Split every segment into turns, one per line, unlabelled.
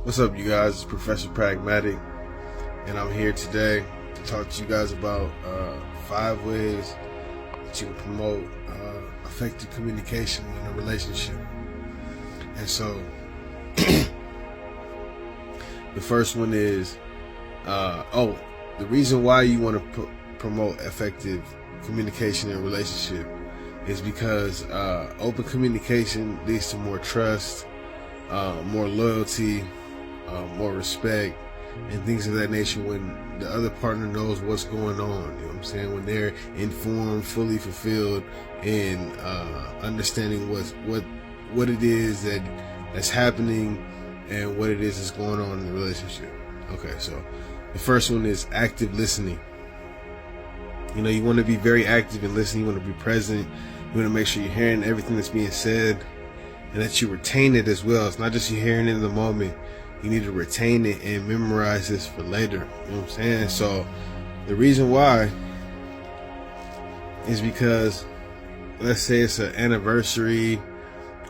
What's up, you guys? It's Professor Pragmatic, and I'm here today to talk to you guys about 5 ways that you can promote effective communication in a relationship. And so, the first one is, the reason why you want to promote effective communication in a relationship is because open communication leads to more trust, more loyalty, more respect, and things of that nature when the other partner knows what's going on. You know what I'm saying? When they're informed, fully fulfilled, and understanding what it is that's happening and what it is that's going on in the relationship. Okay, so the first one is active listening. You know, you want to be very active in listening. You want to be present. You want to make sure you're hearing everything that's being said and that you retain it as well. It's not just you hearing it in the moment. You need to retain it and memorize this for later. You know what I'm saying? So the reason why is because, let's say it's an anniversary,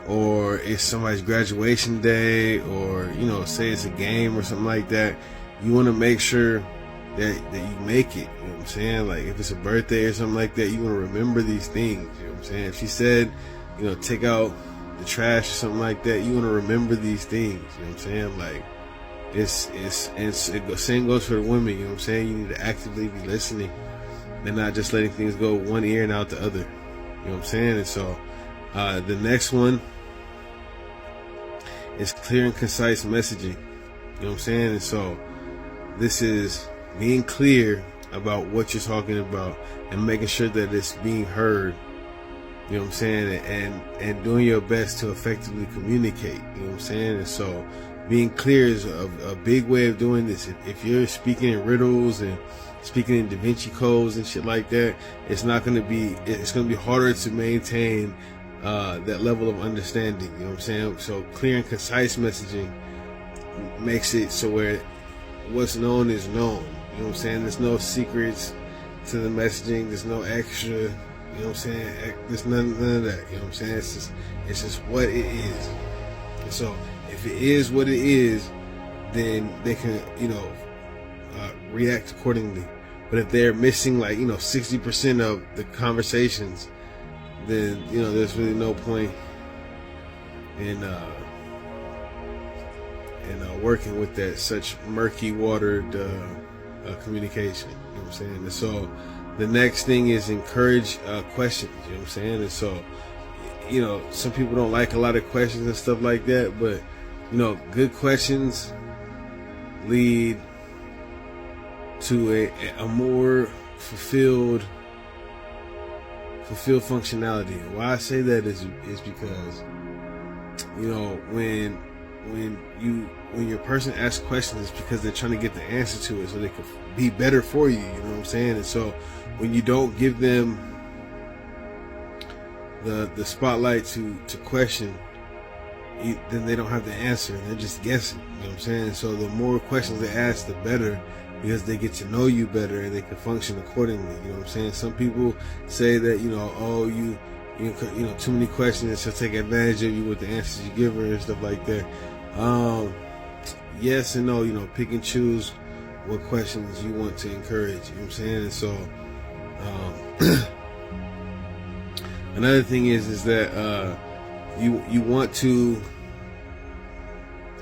or it's somebody's graduation day, or, you know, say it's a game or something like that. You want to make sure that you make it. You know what I'm saying? Like if it's a birthday or something like that, you want to remember these things. You know what I'm saying? If she said, you know, take out the trash or something like that, you want to remember these things. You know what I'm saying? Like same goes for the women. You know what I'm saying? You need to actively be listening and not just letting things go one ear and out the other. You know what I'm saying? And so the next one is clear and concise messaging. You know what I'm saying? And so this is being clear about what you're talking about and making sure that it's being heard. You know what I'm saying? And doing your best to effectively communicate. You know what I'm saying? And so being clear is a big way of doing this. If you're speaking in riddles and speaking in Da Vinci codes and shit like that, it's going to be harder to maintain that level of understanding. You know what I'm saying? So clear and concise messaging makes it so where what's known is known. You know what I'm saying? There's no secrets to the messaging. There's no extra. You know what I'm saying? There's none of that. You know what I'm saying? It's just what it is. And so if it is what it is, then they can, react accordingly. But if they're missing 60% of the conversations, then, there's really no point in working with that such murky watered communication. You know what I'm saying? And so the next thing is encourage questions. You know what I'm saying? And so, some people don't like a lot of questions and stuff like that, but good questions lead to a more fulfilled functionality. And why I say that is because when your person asks questions, it's because they're trying to get the answer to it so they can be better for you. You know what I'm saying? And so when you don't give them the spotlight to question, then they don't have the answer. They're just guessing. You know what I'm saying? So the more questions they ask, the better, because they get to know you better and they can function accordingly. You know what I'm saying? Some people say that you too many questions and she'll take advantage of you with the answers you give her and stuff like that. Yes and no. Pick and choose what questions you want to encourage. You know what I'm saying? And so another thing is that you want to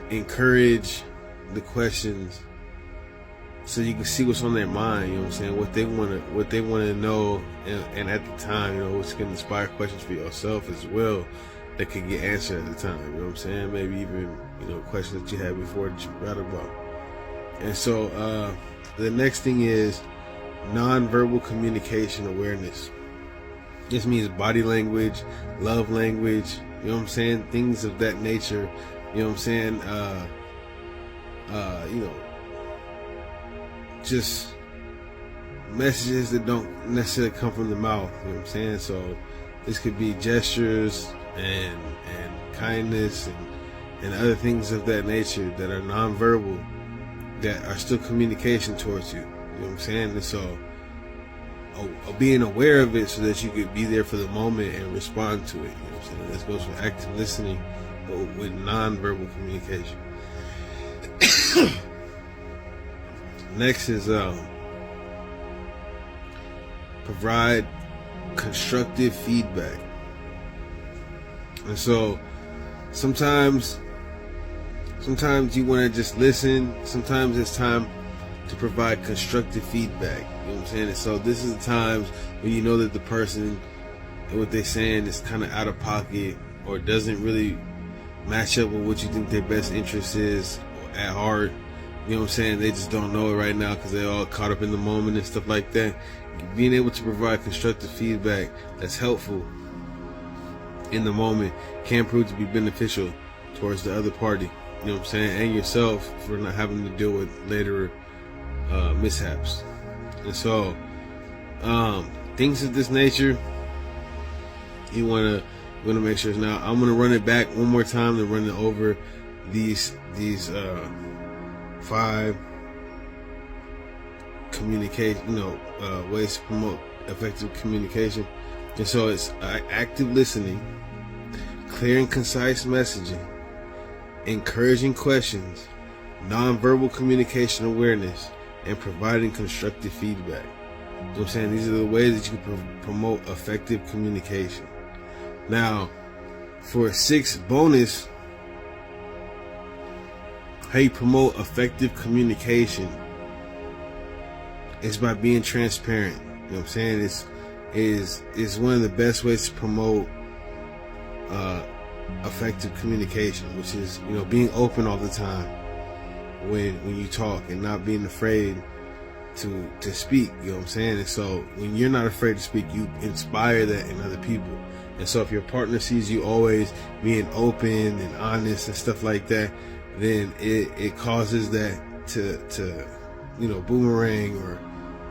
encourage the questions so you can see what's on their mind. You know what I'm saying? What they want to know, and at the time, which can inspire questions for yourself as well that can get answered at the time. You know what I'm saying? Maybe even questions that you had before that you forgot about. And so the next thing is nonverbal communication awareness. This means body language, love language, you know what I'm saying? Things of that nature, you know what I'm saying? Just messages that don't necessarily come from the mouth, you know what I'm saying? So this could be gestures and kindness and other things of that nature that are nonverbal that are still communication towards you. You know what I'm saying? And so being aware of it so that you could be there for the moment and respond to it. You know what I'm saying? This goes for active listening, but with nonverbal communication. Next is provide constructive feedback. And so sometimes you want to just listen. Sometimes it's time to provide constructive feedback. You know what I'm saying? And so this is the times when you know that the person and what they're saying is kind of out of pocket or doesn't really match up with what you think their best interest is at heart. You know what I'm saying? They just don't know it right now because they're all caught up in the moment and stuff like that. Being able to provide constructive feedback that's helpful in the moment can prove to be beneficial towards the other party. You know what I'm saying? And yourself for not having to deal with later mishaps. And so things of this nature, you want to make sure. Now I'm going to run it back one more time to run it over these 5 communication, ways to promote effective communication. And so it's active listening, clear and concise messaging, encouraging questions, nonverbal communication awareness, and providing constructive feedback. You know what I'm saying? These are the ways that you can promote effective communication. Now, for 6 bonus, how you promote effective communication is by being transparent. You know what I'm saying? It's one of the best ways to promote effective communication, which is, being open all the time when you talk and not being afraid to speak. You know what I'm saying? And so when you're not afraid to speak, you inspire that in other people. And so if your partner sees you always being open and honest and stuff like that, then it causes that to boomerang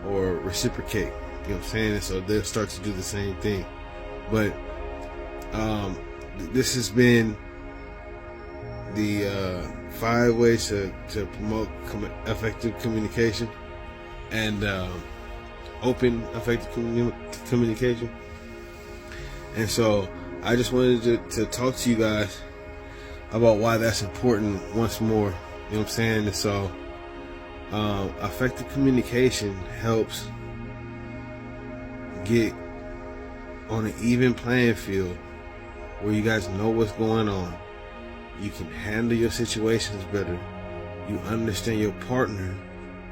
or reciprocate. You know what I'm saying? And so they'll start to do the same thing. But this has been the 5 ways to promote effective communication and open effective communication. And so I just wanted to talk to you guys about why that's important once more. You know what I'm saying? And so effective communication helps get on an even playing field where you guys know what's going on. You can handle your situations better. You understand your partner.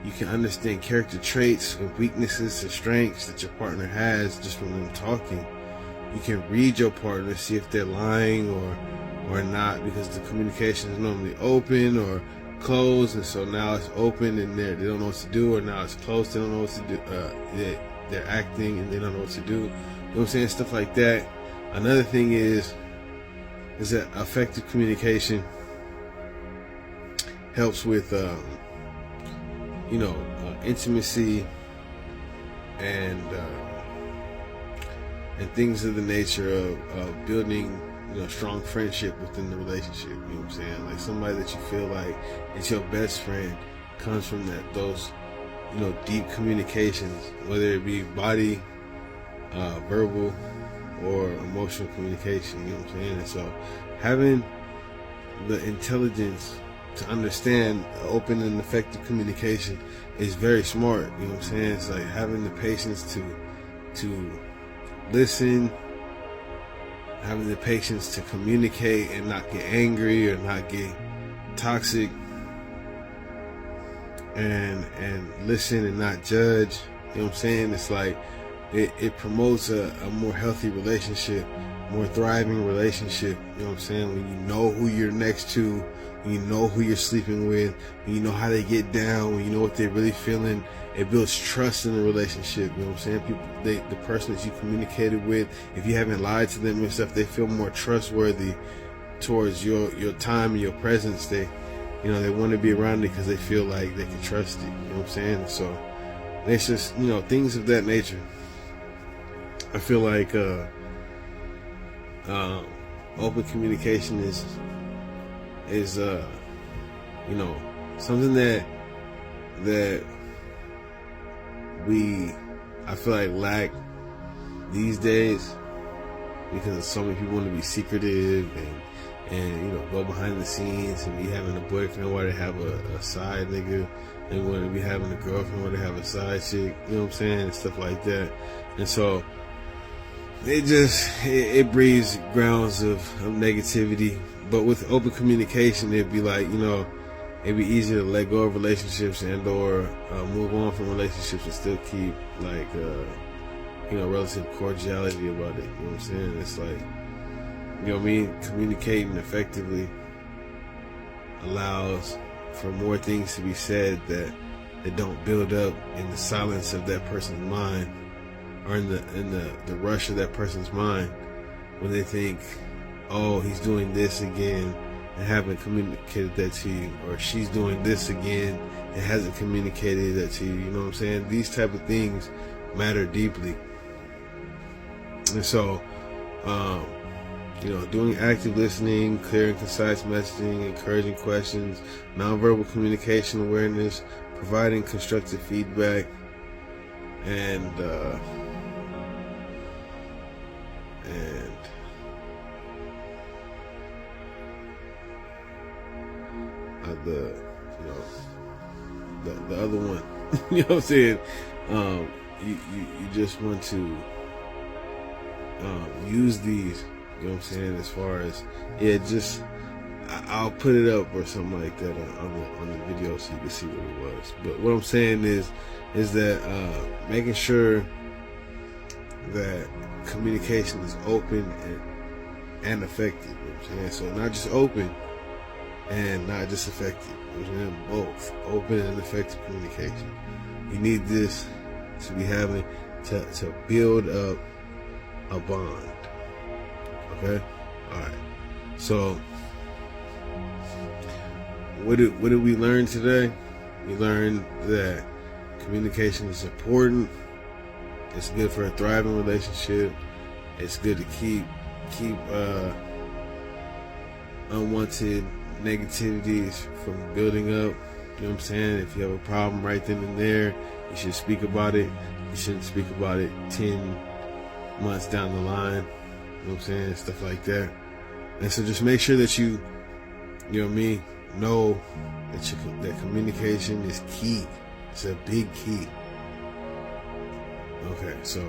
You can understand character traits and weaknesses and strengths that your partner has just from them talking. You can read your partner, see if they're lying or not, because the communication is normally open or closed, and so now it's open and they don't know what to do, or now it's closed, they don't know what to do. They're acting and they don't know what to do. You know what I'm saying? Stuff like that. Another thing is that effective communication helps with intimacy and things of the nature of building strong friendship within the relationship. You know what I'm saying? Like somebody that you feel like is your best friend comes from those deep communications, whether it be body, verbal, or emotional communication. You know what I'm saying? And so having the intelligence to understand open and effective communication is very smart. You know what I'm saying? It's like having the patience to listen, having the patience to communicate and not get angry or not get toxic, and listen and not judge. You know what I'm saying? It's like it promotes a more healthy relationship, more thriving relationship. You know what I'm saying? When you know who you're next to, when you know who you're sleeping with, when you know how they get down, when you know what they're really feeling, it builds trust in the relationship. You know what I'm saying? The person that you communicated with, if you haven't lied to them and stuff, they feel more trustworthy towards your time and your presence. They want to be around it because they feel like they can trust it. You know what I'm saying? So it's just, things of that nature. I feel like open communication is something that I feel like lack these days, because so many people want to be secretive and, you know, go behind the scenes and be having a boyfriend while they have a side nigga, and want to be having a girlfriend while they have a side chick, you know what I'm saying, and stuff like that. And so it breeds grounds of negativity. But with open communication, it'd be like, you know, it'd be easier to let go of relationships and or move on from relationships and still keep like you know, relative cordiality about it. You know what I'm saying? It's like, you know what I mean, communicating effectively allows for more things to be said that don't build up in the silence of that person's mind, or in the rush of that person's mind, when they think, oh, he's doing this again and haven't communicated that to you, or she's doing this again and hasn't communicated that to you. You know what I'm saying? These type of things matter deeply. And so, you know, doing active listening, clear and concise messaging, encouraging questions, nonverbal communication awareness, providing constructive feedback, and the other one, you know what I'm saying? You just want to use these, you know what I'm saying, as far as, yeah, just I'll put it up or something like that on the video so you can see what it was. But what I'm saying is that making sure that communication is open and effective, you know what I'm saying? So not just open and not just effective, you know what I'm saying? Both open and effective communication. You need this to be having to build up a bond. Okay? Alright. So what did we learn today? We learned that communication is important. It's good for a thriving relationship. It's good to keep unwanted negativities from building up. You know what I'm saying? If you have a problem right then and there, you should speak about it. You shouldn't speak about it 10 months down the line. You know what I'm saying? Stuff like that. And so just make sure that you know what I mean, know that communication is key. It's a big key. Okay, so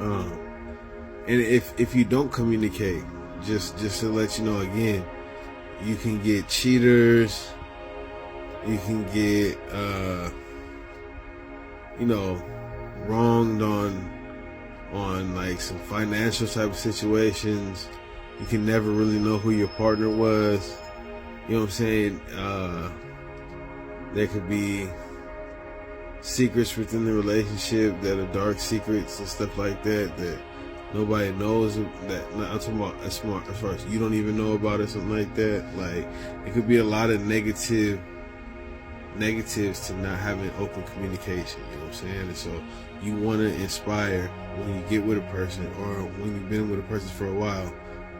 and if you don't communicate, just to let you know again, you can get cheaters, you can get you know, wronged on like some financial type of situations. You can never really know who your partner was. You know what I'm saying? There could be secrets within the relationship that are dark secrets and stuff like that nobody knows. That I'm talking about as far as you don't even know about it, something like that. Like, it could be a lot of negatives to not having open communication. You know what I'm saying? And so you want to inspire, when you get with a person or when you've been with a person for a while,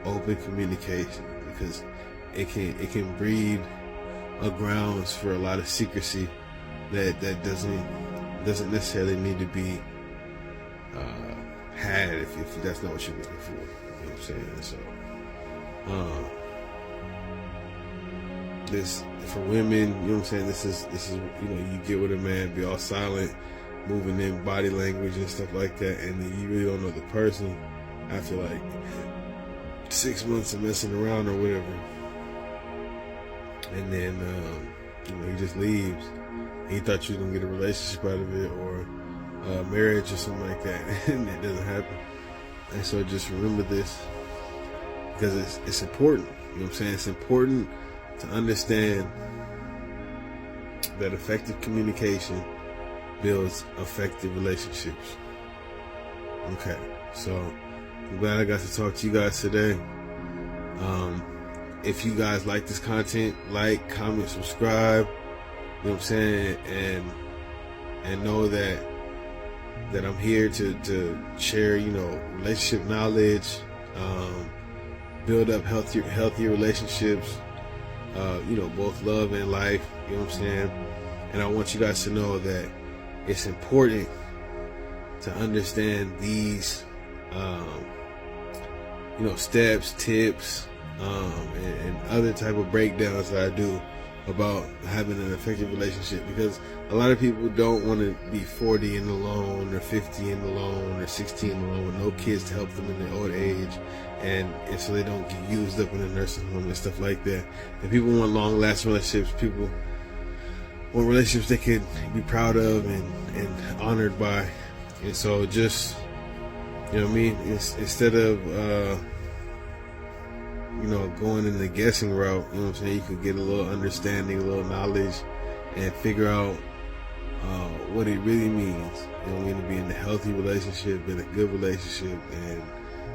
open communication, because it can breed a grounds for a lot of secrecy that doesn't necessarily need to be had if that's not what you're looking for. You know what I'm saying? So this for women, you know what I'm saying, this is you know, you get with a man, be all silent, moving in body language and stuff like that, and then you really don't know the person after like 6 months of messing around or whatever, and then you know, he just leaves. He thought you were gonna get a relationship out of it, or marriage or something like that, and it doesn't happen. And so just remember this, because it's important. You know what I'm saying? It's important to understand that effective communication builds effective relationships. Okay, so I'm glad I got to talk to you guys today. If you guys like this content, like, comment, subscribe. You know what I'm saying? And know that I'm here to share, you know, relationship knowledge, build up healthier relationships, you know, both love and life. You know what I'm saying? And I want you guys to know that it's important to understand these, you steps, tips, and other type of breakdowns that I do about having an effective relationship, because a lot of people don't want to be 40 and alone, or 50 and alone, or 60 and alone with no kids to help them in their old age, and so they don't get used up in a nursing home and stuff like that. And people want long-lasting relationships. People want relationships they could be proud of and honored by. And so just, instead of going in the guessing route, you could get a little understanding, a little knowledge, and figure out what it really means. To be in a healthy relationship, in a good relationship,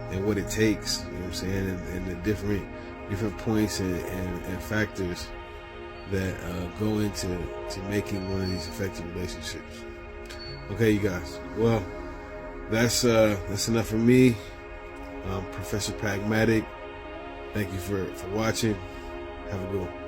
and what it takes, and the different points and factors that go into making one of these effective relationships. Okay, you guys. Well, that's enough for me. Professor Pragmatic. Thank you for watching. Have a good one.